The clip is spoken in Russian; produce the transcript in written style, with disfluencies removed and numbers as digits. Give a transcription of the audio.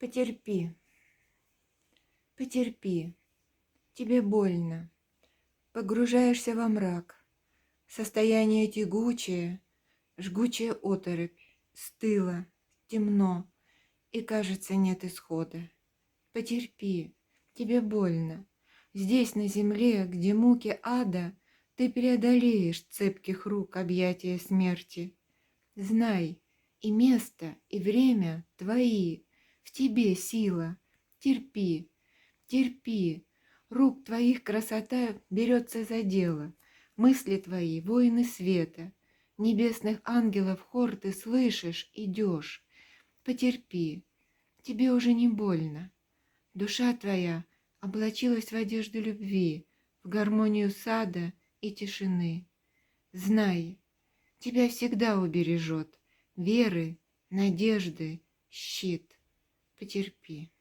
Потерпи, потерпи, тебе больно. Погружаешься во мрак. Состояние тягучее, жгучая оторопь. Стыло, темно, и, кажется, нет исхода. Потерпи, тебе больно. Здесь, на земле, где муки ада, ты преодолеешь цепких рук объятия смерти. Знай, и место, и время твои, в тебе сила. Терпи, терпи, рук твоих красота берется за дело. Мысли твои, воины света, небесных ангелов хор ты слышишь, идешь. Потерпи, тебе уже не больно. Душа твоя облачилась в одежду любви, в гармонию сада и тишины. Знай, тебя всегда убережет веры, надежды, щит. Потерпи.